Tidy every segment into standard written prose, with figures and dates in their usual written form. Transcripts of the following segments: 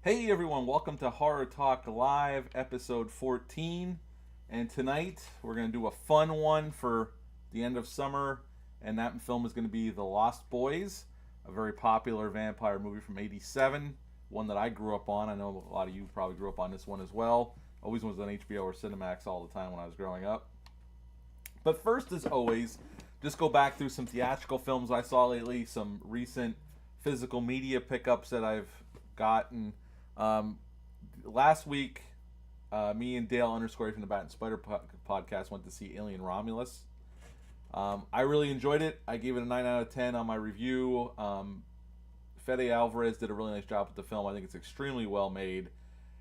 Hey everyone, welcome to Horror Talk Live, episode 14. And tonight we're going to do a fun one for the end of summer, and that film is going to be The Lost Boys, a very popular vampire movie from '87, one that I grew up on. I know a lot of you probably grew up on this one as well. Always was on HBO or Cinemax all the time when I was growing up. But first, as always, just go back through some theatrical films I saw lately, some recent physical media pickups that I've gotten. Um, Last week, me and Dale underscore from the Bat and Spider podcast went to see Alien Romulus. I really enjoyed it. I gave it a 9 out of 10 on my review. Fede Alvarez did a really nice job with the film. I think it's extremely well made.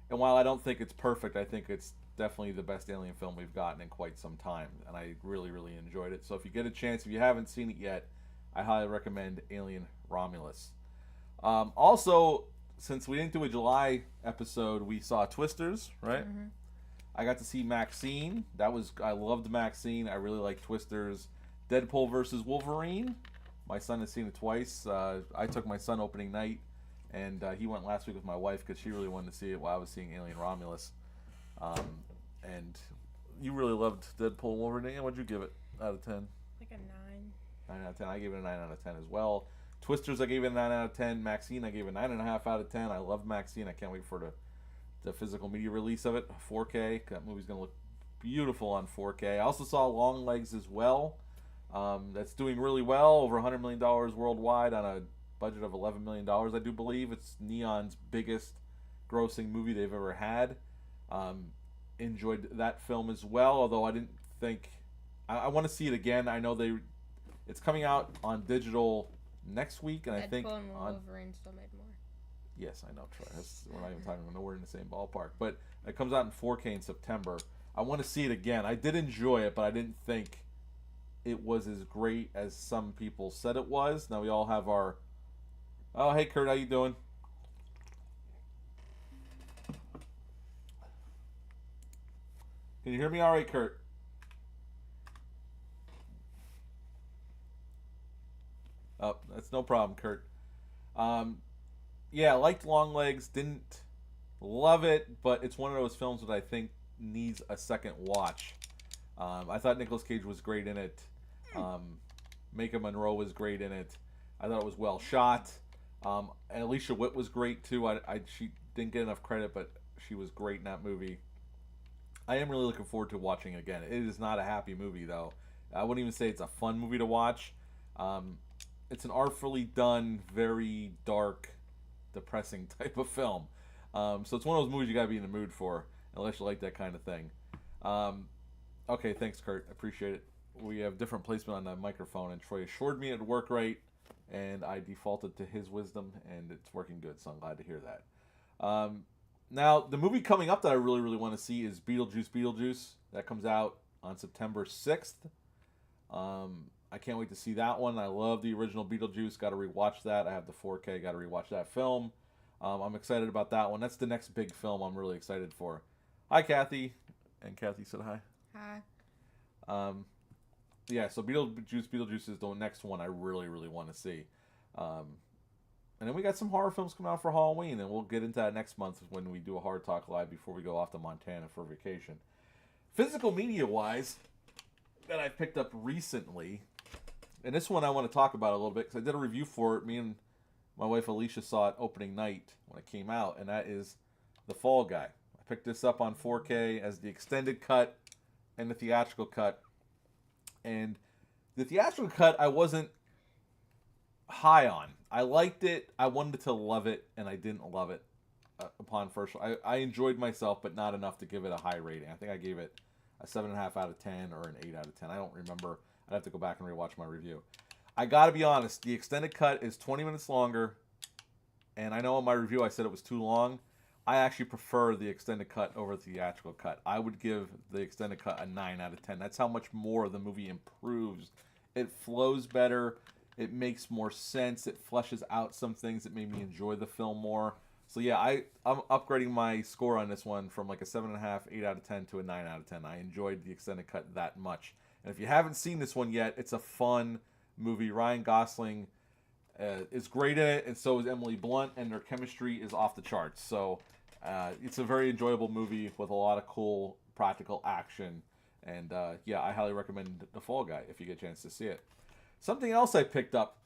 And while I don't think it's perfect, I think it's definitely the best Alien film we've gotten in quite some time. And I really, really enjoyed it. So if you get a chance, if you haven't seen it yet, I highly recommend Alien Romulus. Also, since we didn't do a July episode, we saw Twisters, right? Mm-hmm. I got to see Maxine. I loved Maxine. I really like Twisters. Deadpool versus Wolverine. My son has seen it twice. I took my son opening night, and he went last week with my wife because she really wanted to see it while I was seeing Alien Romulus. And you really loved Deadpool Wolverine. What'd you give it out of 10? Like a 9. 9 out of 10. I gave it a 9 out of 10 as well. Twisters, I gave it a 9 out of 10. Maxine, I gave it a 9.5 out of 10. I love Maxine. I can't wait for the physical media release of it, 4K. That movie's going to look beautiful on 4K. I also saw Long Legs as well. That's doing really well, over $100 million worldwide on a budget of $11 million, I do believe. It's Neon's biggest grossing movie they've ever had. Enjoyed that film as well, although I didn't think... I want to see it again. I know it's coming out on digital next week, and I think Deadpool and on... Wolverine still made more. Yes, I know, Troy. We're not even talking about nowhere in the same ballpark. But it comes out in 4K in September. I want to see it again. I did enjoy it, but I didn't think it was as great as some people said it was. Now we all have our... Oh, hey, Kurt, how you doing? Can you hear me all right, Kurt? Oh, that's no problem, Kurt. Um, yeah, I liked Long Legs. Didn't love it, but it's one of those films that I think needs a second watch. I thought Nicolas Cage was great in it. Um, Maika Monroe was great in it. I thought it was well shot. And Alicia Witt was great too. She didn't get enough credit, but she was great in that movie. I am really looking forward to watching it again. It is not a happy movie though. I wouldn't even say it's a fun movie to watch. Um, it's an artfully done, very dark, depressing type of film. So it's one of those movies you gotta be in the mood for, unless you like that kind of thing. Um, okay, thanks, Kurt. I appreciate it. We have different placement on the microphone, and Troy assured me it'd work right, and I defaulted to his wisdom, and it's working good. So I'm glad to hear that. Now, the movie coming up that I really, really want to see is Beetlejuice. That comes out on September 6th. I can't wait to see that one. I love the original Beetlejuice. Got to rewatch that. I have the 4K. Got to rewatch that film. I'm excited about that one. That's the next big film I'm really excited for. Hi, Kathy. And Kathy said hi. Hi. Yeah, so Beetlejuice is the next one I really, really want to see. And then we got some horror films coming out for Halloween, and we'll get into that next month when we do a Hard Talk Live before we go off to Montana for vacation. Physical media-wise, that I've picked up recently, and this one I want to talk about a little bit because I did a review for it. Me and my wife Alicia saw it opening night when it came out, and that is The Fall Guy. I picked this up on 4K as the extended cut and the theatrical cut. And the theatrical cut I wasn't high on. I liked it. I wanted to love it, and I didn't love it upon first. I enjoyed myself, but not enough to give it a high rating. I think I gave it a 7.5 out of 10 or an 8 out of 10. I don't remember. I'd have to go back and rewatch my review. I got to be honest. The extended cut is 20 minutes longer, and I know in my review I said it was too long. I actually prefer the extended cut over the theatrical cut. I would give the extended cut a 9 out of 10. That's how much more the movie improves. It flows better. It makes more sense. It fleshes out some things that made me enjoy the film more. So yeah, I'm upgrading my score on this one from like a 7.5, 8 out of 10 to a 9 out of 10. I enjoyed the extended cut that much. And if you haven't seen this one yet, it's a fun movie. Ryan Gosling is great in it, and so is Emily Blunt, and their chemistry is off the charts. So it's a very enjoyable movie with a lot of cool practical action. And yeah, I highly recommend The Fall Guy if you get a chance to see it. Something else I picked up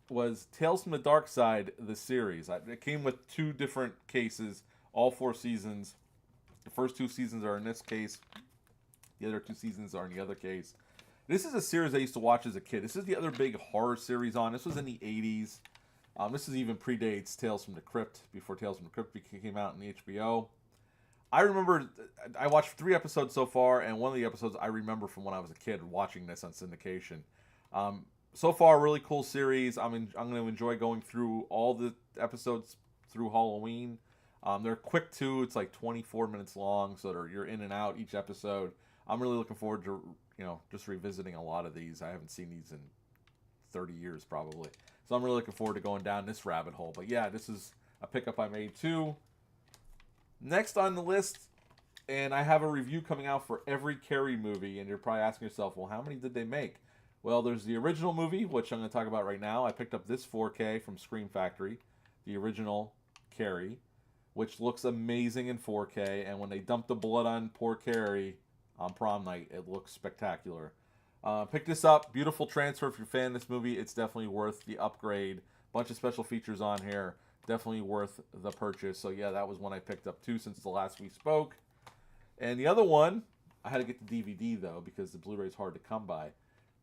was Tales from the Dark Side, the series. It came with 2 different cases, all 4 seasons. The first 2 seasons are in this case. The other 2 seasons are in the other case. This is a series I used to watch as a kid. This is the other big horror series on. This was in the 80s. This is even predates Tales from the Crypt, before Tales from the Crypt came out in the HBO. I remember, I watched 3 episodes so far, and one of the episodes I remember from when I was a kid watching this on syndication. So far, really cool series. I'm going to enjoy going through all the episodes through Halloween. They're quick too. It's like 24 minutes long, so you're in and out each episode. I'm really looking forward to, just revisiting a lot of these. I haven't seen these in 30 years probably. So I'm really looking forward to going down this rabbit hole. But yeah, this is a pickup I made too. Next on the list, and I have a review coming out for every Carrie movie, and you're probably asking yourself, well, how many did they make? Well, there's the original movie, which I'm going to talk about right now. I picked up this 4K from Scream Factory, the original Carrie, which looks amazing in 4K, and when they dump the blood on poor Carrie on prom night, it looks spectacular. Pick this up. Beautiful transfer. If you're a fan of this movie, it's definitely worth the upgrade. Bunch of special features on here. Definitely worth the purchase. So yeah, that was one I picked up too since the last we spoke. And the other one, I had to get the DVD though because the Blu-ray is hard to come by.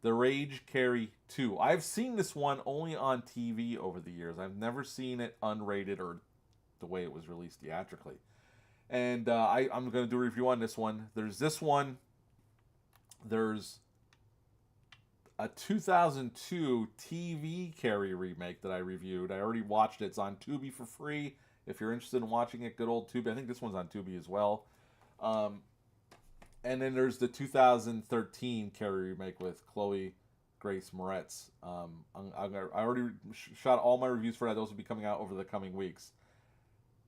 The Rage Carrie 2. I've seen this one only on TV over the years. I've never seen it unrated or the way it was released theatrically. And I'm going to do a review on this one. There's this one. There's a 2002 TV Carrie remake that I reviewed. I already watched it. It's on Tubi for free. If you're interested in watching it, good old Tubi. I think this one's on Tubi as well. And then there's the 2013 Carrie remake with Chloe Grace Moretz. I already shot all my reviews for that. Those will be coming out over the coming weeks.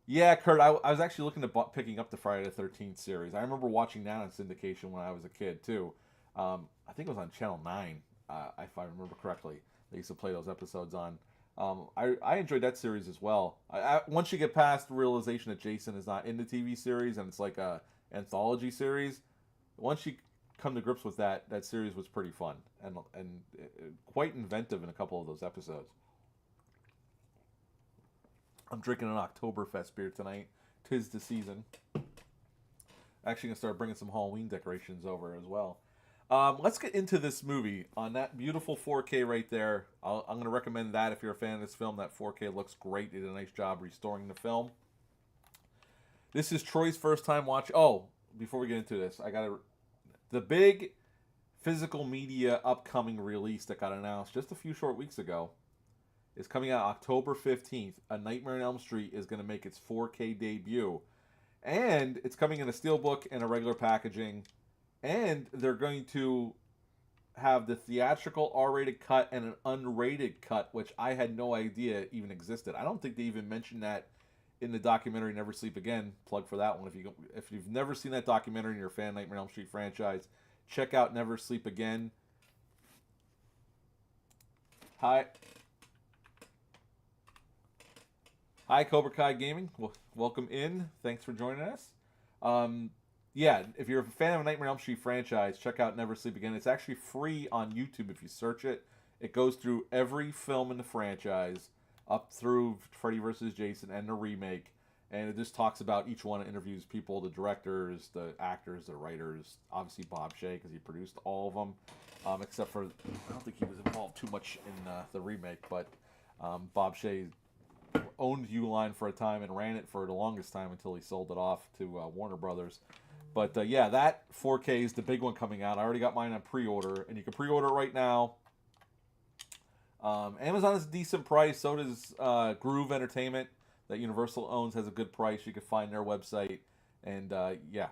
Yeah, Kurt, I was actually looking at picking up the Friday the 13th series. I remember watching that on syndication when I was a kid, too. I think it was on Channel 9, if I remember correctly. They used to play those episodes on. I enjoyed that series as well. Once you get past the realization that Jason is not in the TV series and it's like a anthology series, once you come to grips with that, that series was pretty fun and quite inventive in a couple of those episodes. I'm drinking an Oktoberfest beer tonight. 'Tis the season. Actually going to start bringing some Halloween decorations over as well. Let's get into this movie. On that beautiful 4K right there, I'm going to recommend that if you're a fan of this film. That 4K looks great. They did a nice job restoring the film. This is Troy's first time watching. Oh, before we get into this, the big physical media upcoming release that got announced just a few short weeks ago is coming out October 15th. A Nightmare on Elm Street is going to make its 4K debut. And it's coming in a steelbook and a regular packaging. And they're going to have the theatrical R-rated cut and an unrated cut, which I had no idea even existed. I don't think they even mentioned that in the documentary Never Sleep Again. Plug for that one. If you've never seen that documentary and you're a fan of Nightmare on Elm Street franchise, check out Never Sleep Again. Hi, Cobra Kai Gaming. Welcome in. Thanks for joining us. Yeah, if you're a fan of a Nightmare on Elm Street franchise, check out Never Sleep Again. It's actually free on YouTube if you search it. It goes through every film in the franchise, up through Freddy vs. Jason and the remake. And it just talks about each one. It interviews people, the directors, the actors, the writers. Obviously Bob Shaye, because he produced all of them. Except for, I don't think he was involved too much in the remake. But Bob Shaye owned Uline for a time and ran it for the longest time until he sold it off to Warner Brothers. But yeah, that 4K is the big one coming out. I already got mine on pre-order, and you can pre-order it right now. Amazon is a decent price. So does Groove Entertainment that Universal owns, has a good price. You can find their website. And yeah,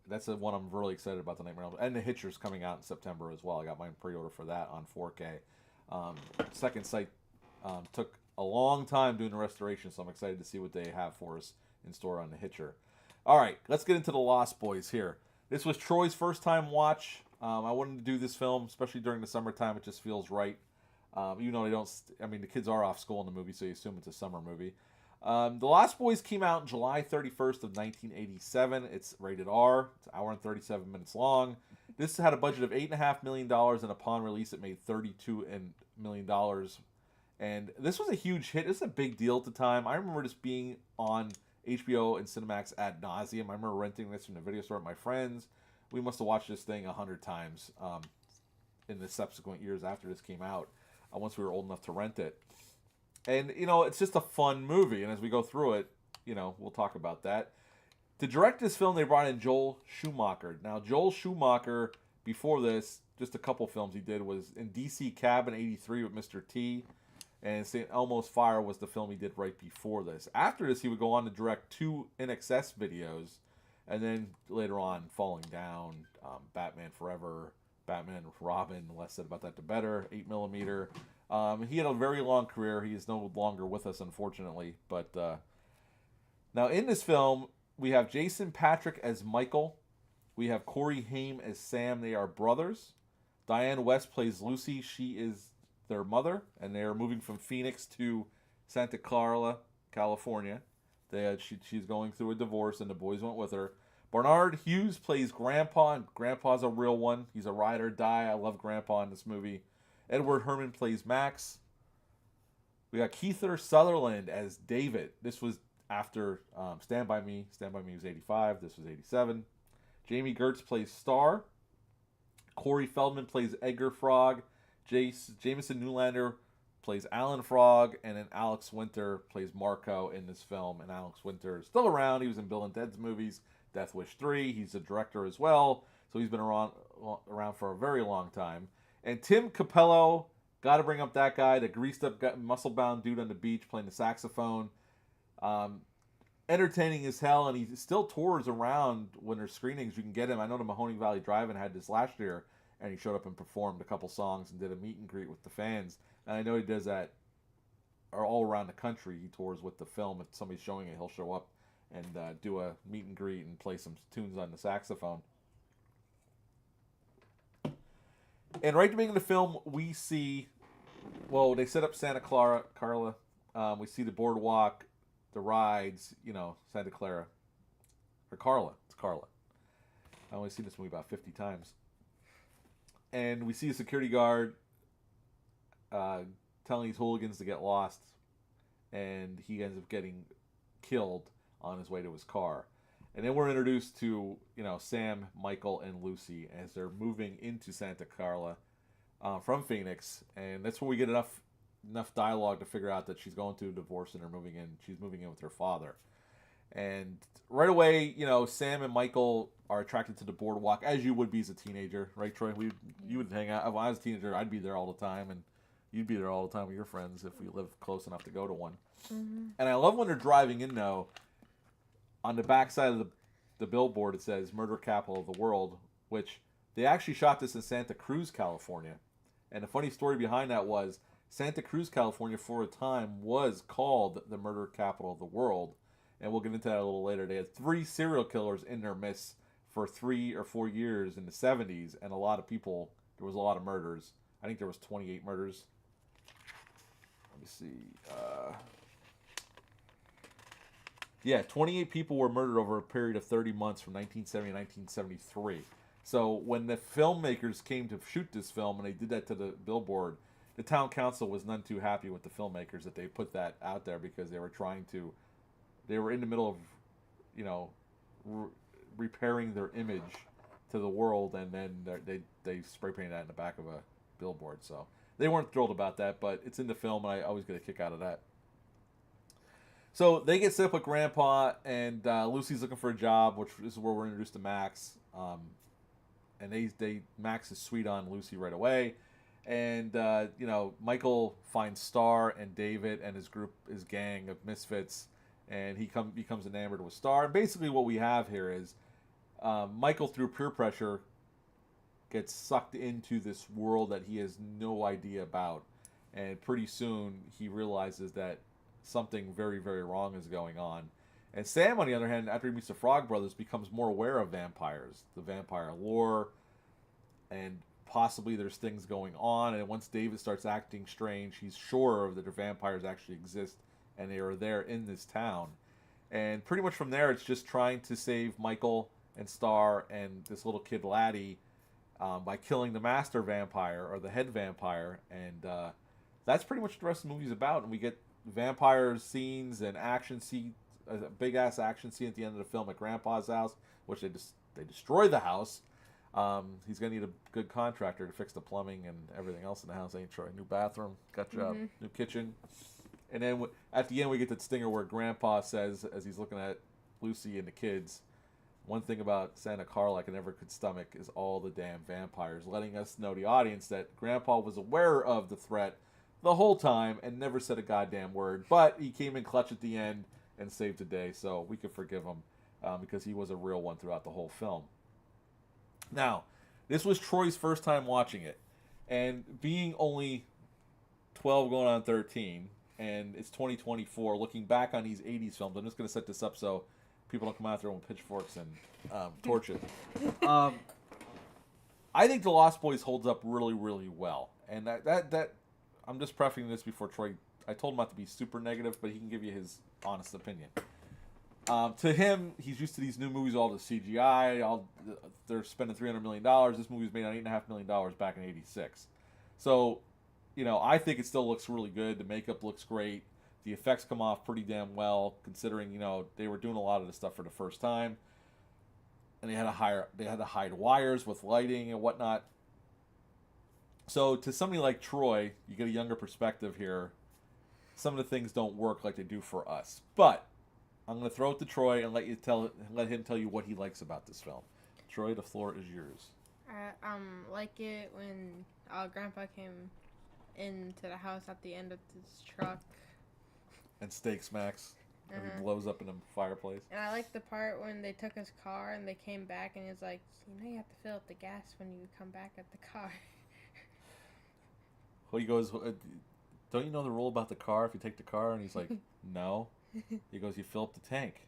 that's the one I'm really excited about, the Nightmare. And the Hitcher's coming out in September as well. I got mine pre-order for that on 4K. Second Sight took a long time doing the restoration, so I'm excited to see what they have for us in store on the Hitcher. All right, let's get into the Lost Boys here. This was Troy's first time watch. I wanted to do this film, especially during the summertime. It just feels right. Even though they don't, I mean, the kids are off school in the movie, so you assume it's a summer movie. The Lost Boys came out July 31st of 1987. It's rated R. It's an hour and 37 minutes long. This had a budget of $8.5 million, and upon release, it made $32 million. And this was a huge hit. This is a big deal at the time. I remember this being on HBO and Cinemax ad nauseum. I remember renting this from the video store with my friends. We must have watched this thing 100 times in the subsequent years after this came out, once we were old enough to rent it. And, you know, it's just a fun movie. And as we go through it, you know, we'll talk about that. To direct this film, they brought in Joel Schumacher. Now, Joel Schumacher, before this, just a couple films he did, was in DC Cab in '83 with Mr. T. And St. Elmo's Fire was the film he did right before this. After this, he would go on to direct 2 INXS videos. And then later on, Falling Down, Batman Forever, Batman Robin, the less said about that the better, 8mm. He had a very long career. He is no longer with us, unfortunately. But now in this film, we have Jason Patric as Michael. We have Corey Haim as Sam. They are brothers. Diane West plays Lucy. She is their mother, and they are moving from Phoenix to Santa Clara, California. She's going through a divorce, and the boys went with her. Bernard Hughes plays Grandpa, and Grandpa's a real one. He's a ride or die. I love Grandpa in this movie. Edward Herrmann plays Max. We got Kiefer Sutherland as David. This was after Stand By Me. Stand By Me was 85. This was 87. Jamie Gertz plays Star. Corey Feldman plays Edgar Frog. Jameson Newlander plays Alan Frog. And then Alex Winter plays Marco in this film. And Alex Winter is still around. He was in Bill and Ted's movies. Death Wish 3. He's a director as well. So he's been around for a very long time. And Tim Capello, got to bring up that guy, the greased up, muscle-bound dude on the beach playing the saxophone. Entertaining as hell, and he still tours around when there's screenings. You can get him. I know the Mahoning Valley Drive-In had this last year, and he showed up and performed a couple songs and did a meet and greet with the fans. And I know he does that all around the country. He tours with the film. If somebody's showing it, he'll show up and do a meet and greet and play some tunes on the saxophone. And right at the beginning of the film, we see, well, they set up Santa Clara. We see the boardwalk, the rides, you know, Santa Clara. Or Carla. It's Carla. I've only seen this movie about 50 times. And we see a security guard telling these hooligans to get lost. And he ends up getting killed on his way to his car. And then we're introduced to, you know, Sam, Michael, and Lucy as they're moving into Santa Carla from Phoenix. And that's where we get enough dialogue to figure out that she's going through a divorce and she's moving in with her father. And right away, you know, Sam and Michael are attracted to the boardwalk, as you would be as a teenager, right, Troy? You would hang out. If I was a teenager, I'd be there all the time, and you'd be there all the time with your friends if we live close enough to go to one. Mm-hmm. And I love when they're driving in, though. On the back side of the billboard, it says Murder Capital of the World, which they actually shot this in Santa Cruz, California. And the funny story behind that was Santa Cruz, California, for a time was called the Murder Capital of the World. And we'll get into that a little later. They had 3 serial killers in their midst for 3 or 4 years in the 70s. And a lot of people, there was a lot of murders. I think there was 28 murders. Let me see. Yeah, 28 people were murdered over a period of 30 months from 1970 to 1973. So when the filmmakers came to shoot this film, and they did that to the billboard, the town council was none too happy with the filmmakers that they put that out there, because they were in the middle of, you know, repairing their image to the world, and then they spray painted that in the back of a billboard. So they weren't thrilled about that, but it's in the film, and I always get a kick out of that. So they get set up with Grandpa, and Lucy's looking for a job, which is where we're introduced to Max. And Max is sweet on Lucy right away. And, you know, Michael finds Star and David and his gang of misfits, and he becomes enamored with Star. And basically what we have here is Michael, through peer pressure, gets sucked into this world that he has no idea about. And pretty soon he realizes that something very, very wrong is going on. And Sam, on the other hand, after he meets the Frog Brothers, becomes more aware of vampires, the vampire lore, and possibly there's things going on, and once David starts acting strange, he's sure that the vampires actually exist and they are there in this town. And pretty much from there, it's just trying to save Michael and Star and this little kid Laddie by killing the master vampire or the head vampire, and that's pretty much what the rest of the movie's about. And we get vampire scenes and action scenes, a big ass action scene at the end of the film at Grandpa's house, which they destroy the house. He's gonna need a good contractor to fix the plumbing and everything else in the house, ain't Troy? New bathroom, got job, new kitchen. And then at the end, we get that stinger where Grandpa says, as he's looking at Lucy and the kids, one thing about Santa Carla I never could stomach is all the damn vampires, letting us know, the audience, that Grandpa was aware of the threat the whole time and never said a goddamn word. But he came in clutch at the end and saved the day, so we could forgive him because he was a real one throughout the whole film. Now, this was Troy's first time watching it, and being only 12 going on 13, and it's 2024, looking back on these 80s films, I'm just going to set this up so people don't come out there with pitchforks and torch it. I think The Lost Boys holds up really, really well. And that I'm just prefacing this before Troy, I told him not to be super negative, but he can give you his honest opinion. To him, he's used to these new movies, all the CGI, they're spending $300 million. This movie was made on $8.5 million back in '86. So, I think it still looks really good. The makeup looks great. The effects come off pretty damn well, considering, they were doing a lot of this stuff for the first time. And they had to hide wires with lighting and whatnot. So to somebody like Troy, you get a younger perspective here. Some of the things don't work like they do for us. But I'm going to throw it to Troy and let him tell you what he likes about this film. Troy, the floor is yours. Like it when Grandpa came into the house at the end of this truck. And Steaks Max. And he blows up in a fireplace. And I like the part when they took his car and they came back and he's like, you have to fill up the gas when you come back at the car. Well, he goes, don't you know the rule about the car if you take the car? And he's like, no. He goes, you fill up the tank.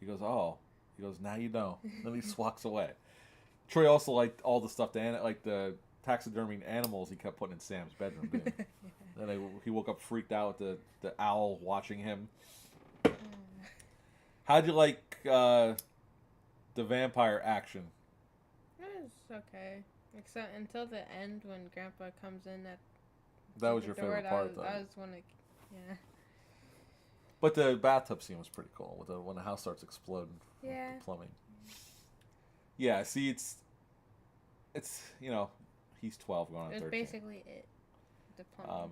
He goes, oh. He goes, now you know. Then he just walks away. Troy also liked all the stuff, like the taxidermied animals he kept putting in Sam's bedroom. Then he woke up freaked out with the owl watching him. How'd you like the vampire action? It was okay. Except until the end when Grandpa comes in at that was your favorite part, though. That was when yeah. But the bathtub scene was pretty cool when the house starts exploding. Yeah. With the plumbing. Yeah. See, it's he's 12 going on 13. It was basically it. The plumbing.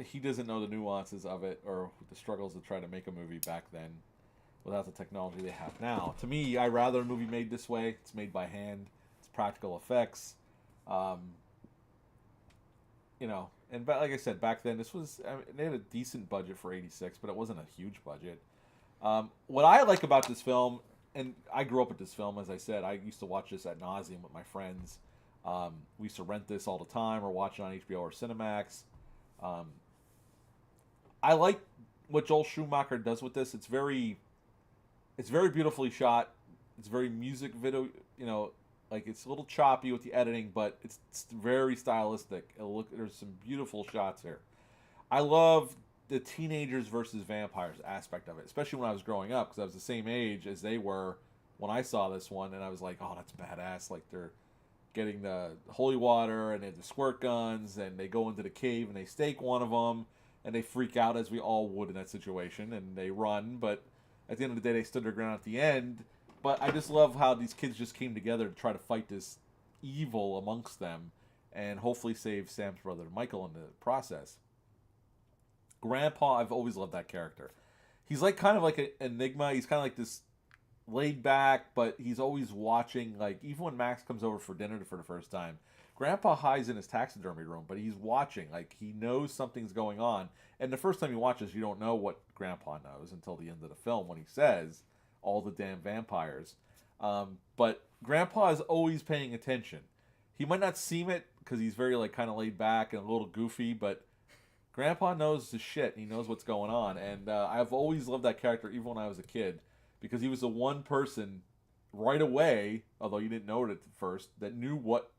He doesn't know the nuances of it or the struggles to try to make a movie back then without the technology they have now. To me, I'd rather a movie made this way. It's made by hand. It's practical effects. And like I said, back then, they had a decent budget for '86, but it wasn't a huge budget. What I like about this film, and I grew up with this film, as I said, I used to watch this ad nauseum with my friends. We used to rent this all the time or watch it on HBO or Cinemax. I like what Joel Schumacher does with this. It's very beautifully shot. It's very music video, like it's a little choppy with the editing, but it's very stylistic. There's some beautiful shots here. I love the teenagers versus vampires aspect of it, especially when I was growing up, because I was the same age as they were when I saw this one, and I was like, oh, that's badass. Like they're getting the holy water and they have the squirt guns, and they go into the cave and they stake one of them, and they freak out, as we all would in that situation, and they run, but at the end of the day, they stood their ground at the end. But I just love how these kids just came together to try to fight this evil amongst them and hopefully save Sam's brother Michael in the process. Grandpa, I've always loved that character. He's like kind of like an enigma. He's kind of like this laid back, but he's always watching. Like even when Max comes over for dinner for the first time, Grandpa hides in his taxidermy room, but he's watching. Like he knows something's going on. And the first time you watch this, you don't know what Grandpa knows until the end of the film when he says all the damn vampires. But Grandpa is always paying attention. He might not seem it because he's very like kind of laid back and a little goofy, but Grandpa knows his shit. And he knows what's going on. And I've always loved that character, even when I was a kid, because he was the one person right away, although you didn't know it at first, that knew what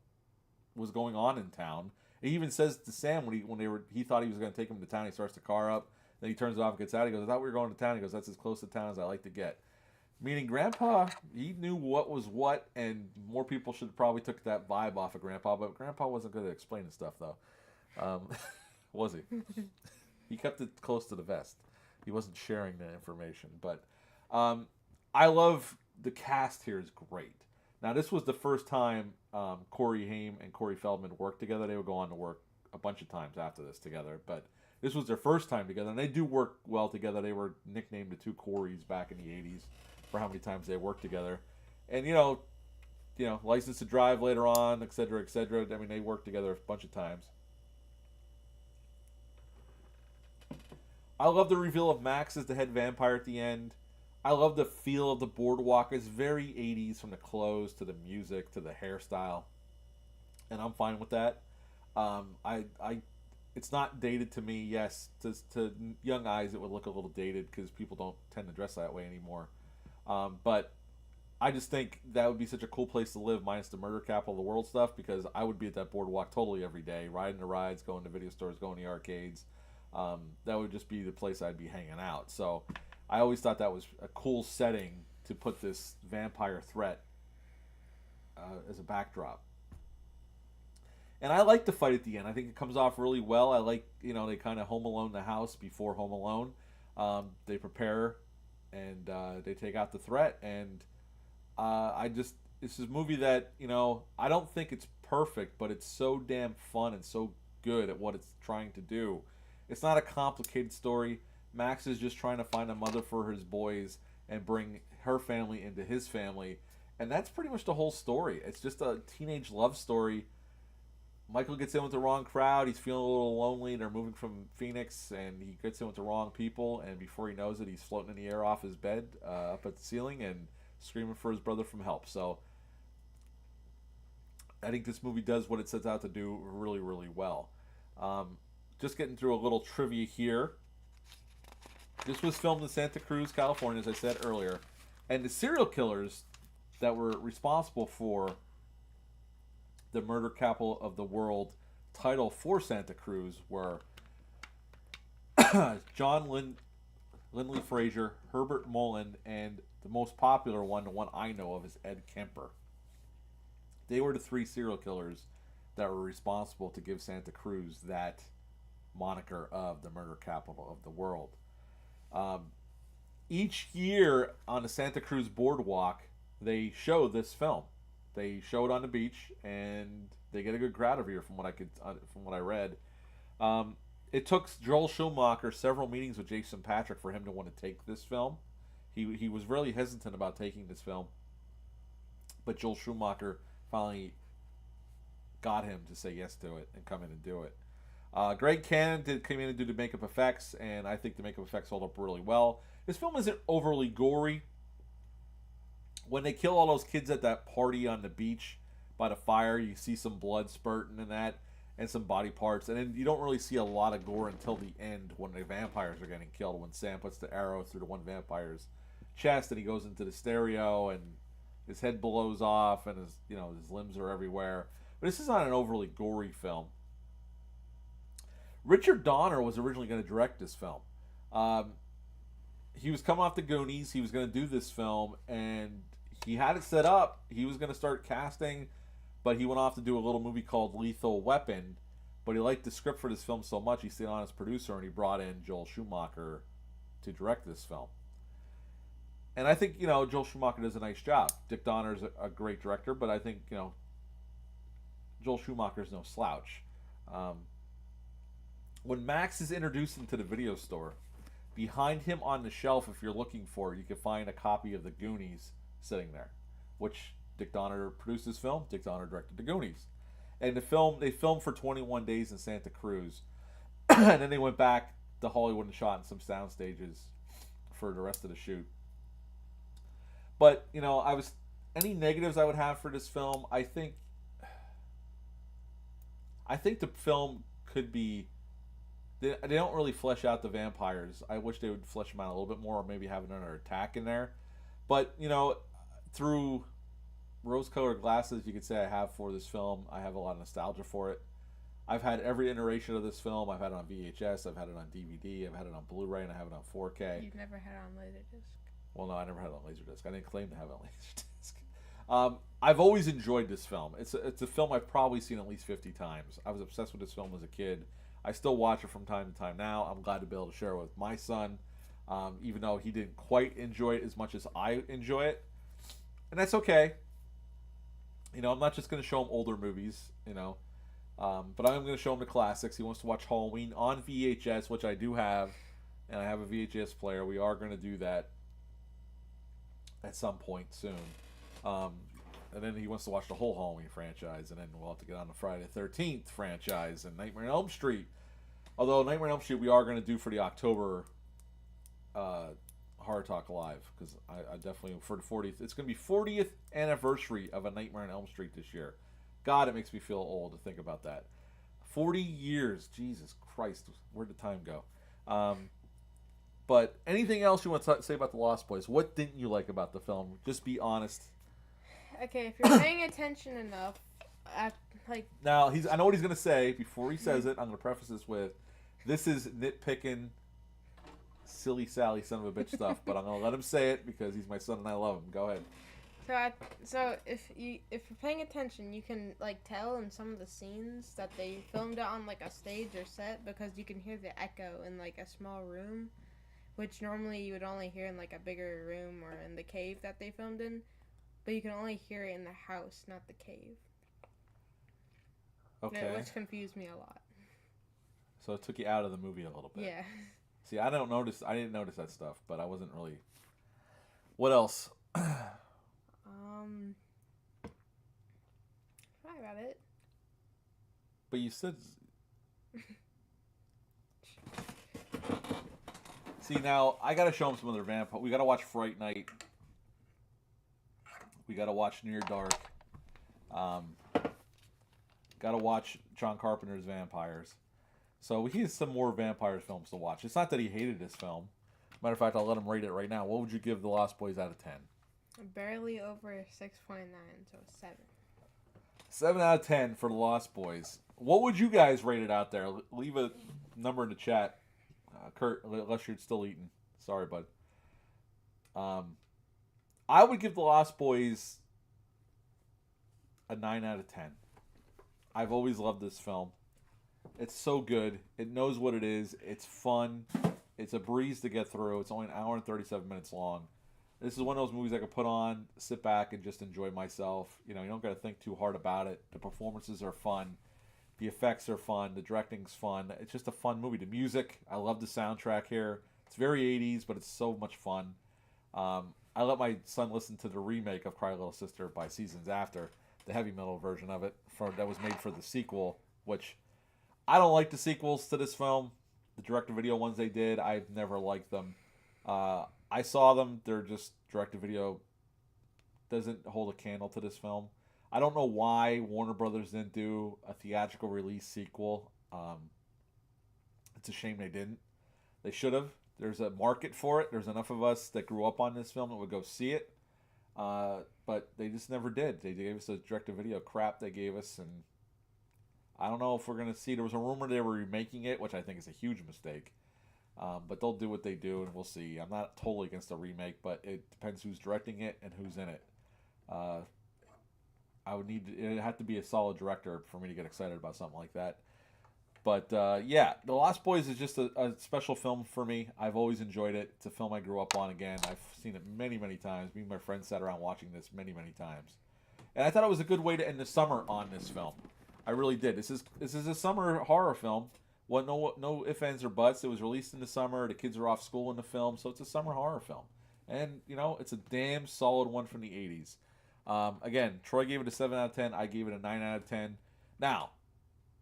was going on in town. He even says to Sam he thought he was going to take him to town. He starts the car up, then he turns it off and gets out. He goes, "I thought we were going to town." He goes, "That's as close to town as I like to get." Meaning Grandpa, he knew what was what, and more people should have probably took that vibe off of Grandpa. But Grandpa wasn't good at explaining stuff, though, was he? He kept it close to the vest. He wasn't sharing that information. But I love the cast here is great. Now, this was the first time Corey Haim and Corey Feldman worked together. They would go on to work a bunch of times after this together, but this was their first time together, and they do work well together. They were nicknamed the two Coreys back in the 80s for how many times they worked together. And, License to Drive later on, et cetera, et cetera. I mean, they worked together a bunch of times. I love the reveal of Max as the head vampire at the end. I love the feel of the boardwalk. It's very 80s, from the clothes to the music to the hairstyle, and I'm fine with that. It's not dated to me. Yes, to young eyes it would look a little dated because people don't tend to dress that way anymore. But I just think that would be such a cool place to live, minus the murder capital of the world stuff, because I would be at that boardwalk totally every day, riding the rides, going to video stores, going to the arcades. That would just be the place I'd be hanging out. So I always thought that was a cool setting to put this vampire threat as a backdrop. And I like the fight at the end. I think it comes off really well. I like, they kind of Home Alone the house before Home Alone. They prepare and they take out the threat. And this is a movie that, I don't think it's perfect, but it's so damn fun and so good at what it's trying to do. It's not a complicated story. Max is just trying to find a mother for his boys and bring her family into his family. And that's pretty much the whole story. It's just a teenage love story. Michael gets in with the wrong crowd. He's feeling a little lonely. They're moving from Phoenix, and he gets in with the wrong people. And before he knows it, he's floating in the air off his bed up at the ceiling and screaming for his brother from help. So I think this movie does what it sets out to do really, really well. Just getting through a little trivia here. This was filmed in Santa Cruz, California, as I said earlier. And the serial killers that were responsible for the murder capital of the world title for Santa Cruz were John Lindley Frazier, Herbert Mullen, and the most popular one, the one I know of, is Ed Kemper. They were the three serial killers that were responsible to give Santa Cruz that moniker of the murder capital of the world. Each year on the Santa Cruz boardwalk, they show this film. They show it on the beach, and they get a good crowd over here, from what I read. It took Joel Schumacher several meetings with Jason Patric for him to want to take this film. He was really hesitant about taking this film, but Joel Schumacher finally got him to say yes to it and come in and do it. Greg Cannon came in and do the makeup effects, and I think the makeup effects hold up really well. This film isn't overly gory. When they kill all those kids at that party on the beach by the fire, you see some blood spurting and that, and some body parts, and then you don't really see a lot of gore until the end when the vampires are getting killed, when Sam puts the arrow through the one vampire's chest and he goes into the stereo and his head blows off and his limbs are everywhere. But this is not an overly gory film. Richard Donner was originally going to direct this film. He was coming off the Goonies. He was going to do this film, and he had it set up. He was going to start casting, but he went off to do a little movie called Lethal Weapon. But he liked the script for this film so much, he stayed on as producer, and he brought in Joel Schumacher to direct this film. And I think, Joel Schumacher does a nice job. Dick Donner's a great director, but I think, Joel Schumacher's no slouch. When Max is introduced into the video store, behind him on the shelf, if you're looking for it, you can find a copy of The Goonies sitting there, which Dick Donner produced this film. Dick Donner directed The Goonies. And they filmed for 21 days in Santa Cruz. And then they went back to Hollywood and shot in some sound stages for the rest of the shoot. But, any negatives I would have for this film, I think the film could be, they don't really flesh out the vampires. I wish they would flesh them out a little bit more, or maybe have another attack in there. But, through rose-colored glasses you could say I have for this film. I have a lot of nostalgia for it. I've had every iteration of this film. I've had it on VHS, I've had it on DVD, I've had it on Blu-ray, and I have it on 4K. You've never had it on Laserdisc. Well, no, I never had it on Laserdisc. I didn't claim to have it on Laserdisc. I've always enjoyed this film. It's a film I've probably seen at least 50 times. I was obsessed with this film as a kid. I still watch it from time to time now. I'm glad to be able to share it with my son, even though he didn't quite enjoy it as much as I enjoy it. And that's okay. You know, I'm not just going to show him older movies, you know. But I'm going to show him the classics. He wants to watch Halloween on VHS, which I do have. And I have a VHS player. We are going to do that at some point soon. And then he wants to watch the whole Halloween franchise. And then we'll have to get on the Friday the 13th franchise and Nightmare on Elm Street. Although Nightmare on Elm Street we are going to do for the October Horror Talk Live. Because I definitely, for the 40th, it's going to be 40th anniversary of A Nightmare on Elm Street this year. God, it makes me feel old to think about that. 40 years. Jesus Christ. Where'd the time go? But anything else you want to say about The Lost Boys? What didn't you like about the film? Just be honest. Okay, if you're paying attention enough, Now, I know what he's going to say. Before he says it, I'm going to preface this with, this is nitpicking, silly Sally son of a bitch stuff, but I'm going to let him say it because he's my son and I love him. Go ahead. So if you're paying attention, you can like tell in some of the scenes that they filmed it on like a stage or set because you can hear the echo in like a small room, which normally you would only hear in like a bigger room or in the cave that they filmed in, but you can only hear it in the house, not the cave. Okay. Which confused me a lot. So it took you out of the movie a little bit. Yeah. See, I didn't notice that stuff, but I wasn't really. What else? Probably about it. But you said. See, now I gotta show him some other vampire. We gotta watch Fright Night. We gotta watch Near Dark. Gotta watch John Carpenter's Vampires. So he has some more vampire films to watch. It's not that he hated this film. Matter of fact, I'll let him rate it right now. What would you give The Lost Boys out of 10? Barely over 6.9, so 7. 7 out of 10 for The Lost Boys. What would you guys rate it out there? Leave a number in the chat, Kurt, unless you're still eating. Sorry, bud. I would give The Lost Boys a 9 out of 10. I've always loved this film. It's so good. It knows what it is. It's fun. It's a breeze to get through. It's only an hour and 37 minutes long. This is one of those movies I could put on, sit back, and just enjoy myself. You know, you don't got to think too hard about it. The performances are fun. The effects are fun. The directing's fun. It's just a fun movie. The music, I love the soundtrack here. It's very 80s, but it's so much fun. I let my son listen to the remake of Cry Little Sister by Seasons After, the heavy metal version of it that was made for the sequel, which I don't like the sequels to this film. The direct-to-video ones they did, I've never liked them. I saw them. They're just direct-to-video. Doesn't hold a candle to this film. I don't know why Warner Brothers didn't do a theatrical release sequel. It's a shame they didn't. They should have. There's a market for it. There's enough of us that grew up on this film that would go see it. But they just never did. They gave us a direct-to-video crap they gave us, and I don't know if we're going to see. There was a rumor they were remaking it, which I think is a huge mistake. But they'll do what they do, and we'll see. I'm not totally against a remake, but it depends who's directing it and who's in it. It'd have to be a solid director for me to get excited about something like that. But yeah, The Lost Boys is just a special film for me. I've always enjoyed it. It's a film I grew up on again. I've seen it many, many times. Me and my friends sat around watching this many, many times. And I thought it was a good way to end the summer on this film. I really did. This is a summer horror film. No ifs, ands, or buts. It was released in the summer. The kids are off school in the film, so it's a summer horror film. And, you know, it's a damn solid one from the 80s. Again, Troy gave it a 7 out of 10. I gave it a 9 out of 10. Now,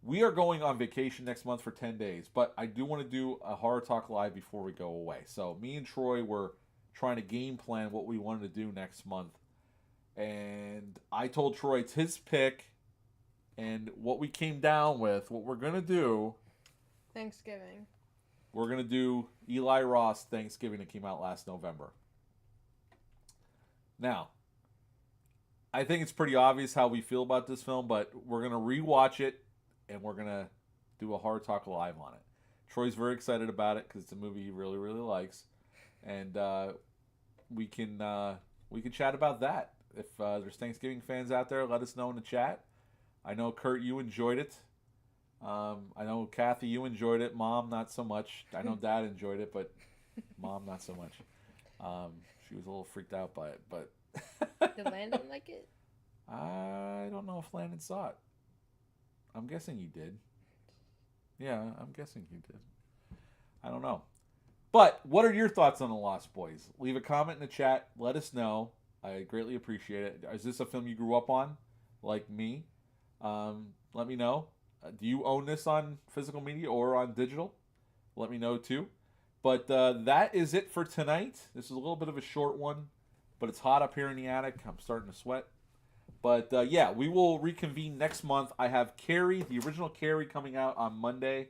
we are going on vacation next month for 10 days, but I do want to do a Horror Talk Live before we go away. So me and Troy were trying to game plan what we wanted to do next month. And I told Troy it's his pick. And what we came down with, what we're going to do... Thanksgiving. We're going to do Eli Roth Thanksgiving that came out last November. Now, I think it's pretty obvious how we feel about this film, but we're gonna rewatch it and we're gonna do a hard talk live on it. Troy's very excited about it because it's a movie he really really likes, and we can chat about that. If there's Thanksgiving fans out there, let us know in the chat. I know Kurt, you enjoyed it. I know Kathy, you enjoyed it. Mom, not so much. I know Dad enjoyed it, but Mom, not so much. She was a little freaked out by it, but Did Landon like it? I don't know if Landon saw it. I'm guessing he did. Yeah, I'm guessing he did. I don't know. But what are your thoughts on The Lost Boys? Leave a comment in the chat. Let us know. I greatly appreciate it. Is this a film you grew up on, like me? Let me know. Do you own this on physical media or on digital? Let me know too. But that is it for tonight. This is a little bit of a short one, but it's hot up here in the attic. I'm starting to sweat. But yeah, we will reconvene next month. I have Carrie, the original Carrie, coming out on Monday.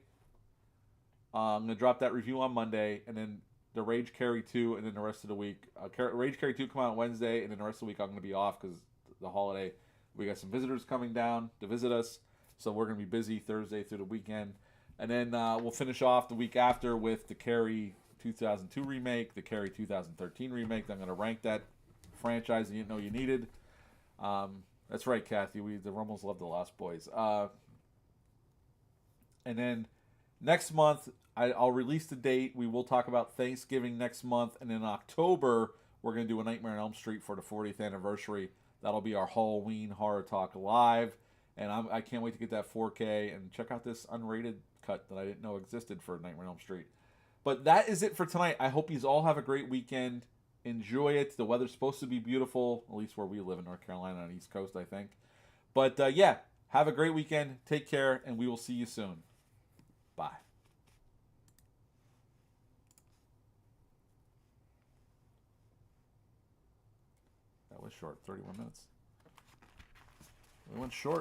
I'm going to drop that review on Monday, and then the Rage Carrie 2, and then the rest of the week. Rage Carrie 2 come out on Wednesday, and then the rest of the week I'm going to be off because the holiday. We got some visitors coming down to visit us, so we're going to be busy Thursday through the weekend. And then we'll finish off the week after with the Carrie 2002 remake, the Carrie 2013 remake. I'm going to rank that franchise you didn't know you needed. That's right, Kathy. The Rummels love The Lost Boys. And then next month, I'll release the date. We will talk about Thanksgiving next month. And in October, we're going to do A Nightmare on Elm Street for the 40th anniversary. That'll be our Halloween Horror Talk Live. And I can't wait to get that 4K and check out this unrated cut that I didn't know existed for Nightmare on Elm Street. But that is it for tonight. I hope you all have a great weekend. Enjoy it. The weather's supposed to be beautiful, at least where we live in North Carolina on the East Coast, I think. But yeah, have a great weekend. Take care, and we will see you soon. Bye. That was short, 31 minutes. We went short.